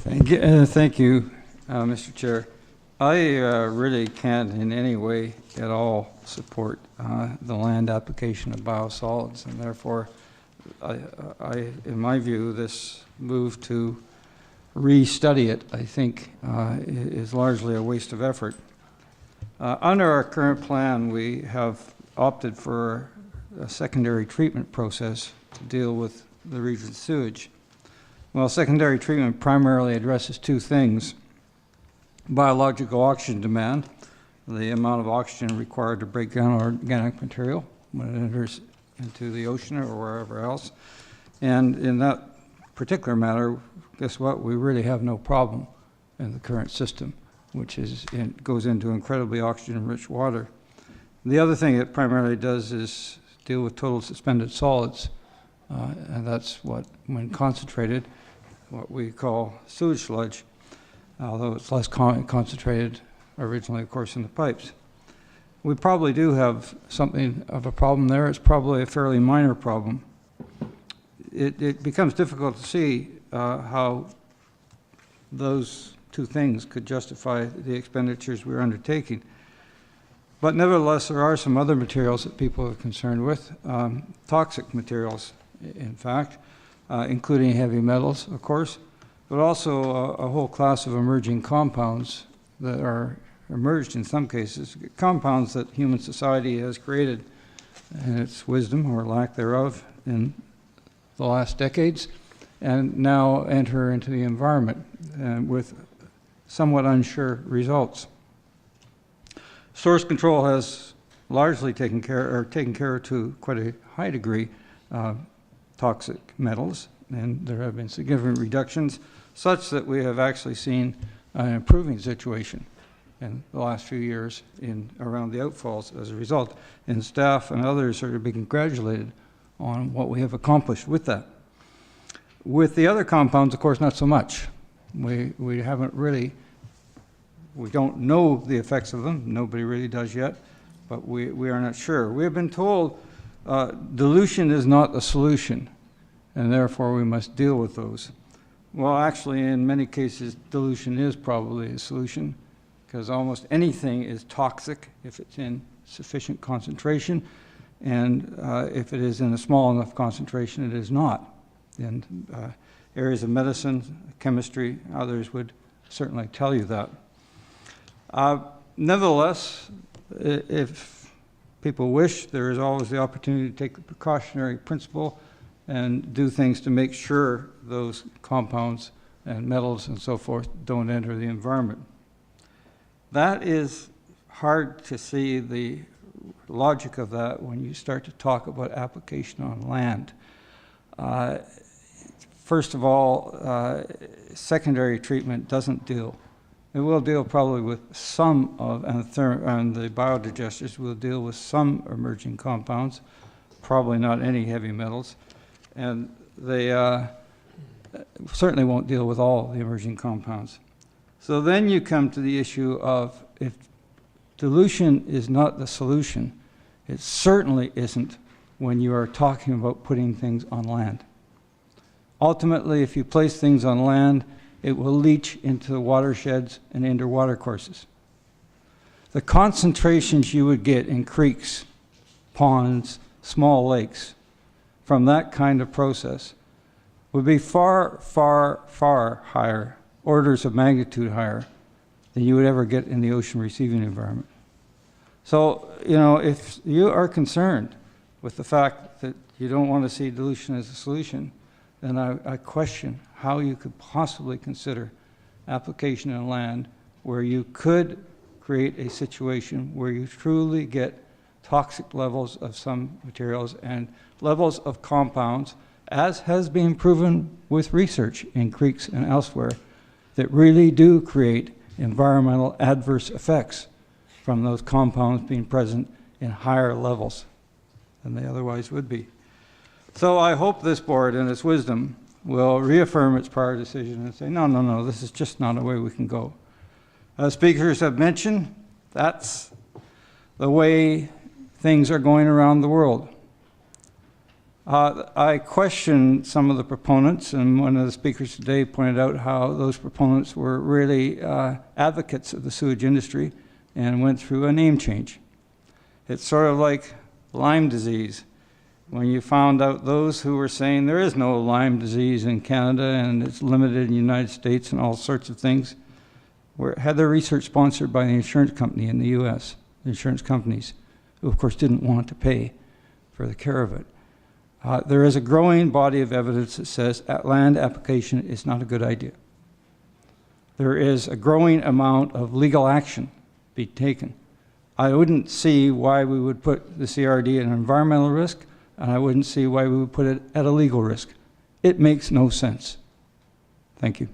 Thank you, Mr. Chair. I really can't in any way at all support the land application of biosolids, and therefore, in my view, this move to restudy it, I think, is largely a waste of effort. Under our current plan, we have opted for a secondary treatment process to deal with the region's sewage. Well, secondary treatment primarily addresses two things: biological oxygen demand, the amount of oxygen required to break down organic material when it enters into the ocean or wherever else. And in that particular matter, guess what? We really have no problem in the current system, which goes into incredibly oxygen-rich water. The other thing it primarily does is deal with total suspended solids, and that's what, when concentrated, what we call sewage sludge, although it's less concentrated originally, of course, in the pipes. We probably do have something of a problem there. It's probably a fairly minor problem. It becomes difficult to see how those two things could justify the expenditures we're undertaking. But nevertheless, there are some other materials that people are concerned with, toxic materials, in fact, including heavy metals, of course, but also a whole class of emerging compounds that are emerged in some cases, compounds that human society has created in its wisdom or lack thereof in the last decades, and now enter into the environment with somewhat unsure results. Source control has largely taken care to quite a high degree toxic metals, and there have been significant reductions such that we have actually seen an improving situation in the last few years around the outfalls as a result. And staff and others are to be congratulated on what we have accomplished with that. With the other compounds, of course, not so much. We haven't really, we don't know the effects of them. Nobody really does yet, but we are not sure. We have been told dilution is not the solution, and therefore we must deal with those. Well, actually, in many cases, dilution is probably a solution, because almost anything is toxic if it's in sufficient concentration, and if it is in a small enough concentration, it is not. And areas of medicine, chemistry, others would certainly tell you that. Nevertheless, if people wish, there is always the opportunity to take the precautionary principle and do things to make sure those compounds and metals and so forth don't enter the environment. That is hard to see the logic of that when you start to talk about application on land. First of all, secondary treatment doesn't deal. It will deal probably with some of, and the biodigesters will deal with some emerging compounds, probably not any heavy metals, and they certainly won't deal with all the emerging compounds. So then you come to the issue of, if dilution is not the solution, it certainly isn't when you are talking about putting things on land. Ultimately, if you place things on land, it will leach into the watersheds and into watercourses. The concentrations you would get in creeks, ponds, small lakes from that kind of process would be far, far, far higher, orders of magnitude higher, than you would ever get in the ocean receiving environment. So, if you are concerned with the fact that you don't want to see dilution as a solution, then I question how you could possibly consider application on land where you could create a situation where you truly get toxic levels of some materials and levels of compounds, as has been proven with research in creeks and elsewhere, that really do create environmental adverse effects from those compounds being present in higher levels than they otherwise would be. So I hope this board, in its wisdom, will reaffirm its prior decision and say, no, this is just not a way we can go. As speakers have mentioned, that's the way things are going around the world. I question some of the proponents, and one of the speakers today pointed out how those proponents were really advocates of the sewage industry and went through a name change. It's sort of like Lyme disease. When you found out those who were saying there is no Lyme disease in Canada and it's limited in the United States and all sorts of things, had their research sponsored by the insurance company in the US, the insurance companies, who of course didn't want to pay for the care of it. There is a growing body of evidence that says land application is not a good idea. There is a growing amount of legal action being taken. I wouldn't see why we would put the CRD at an environmental risk, and I wouldn't see why we would put it at a legal risk. It makes no sense. Thank you.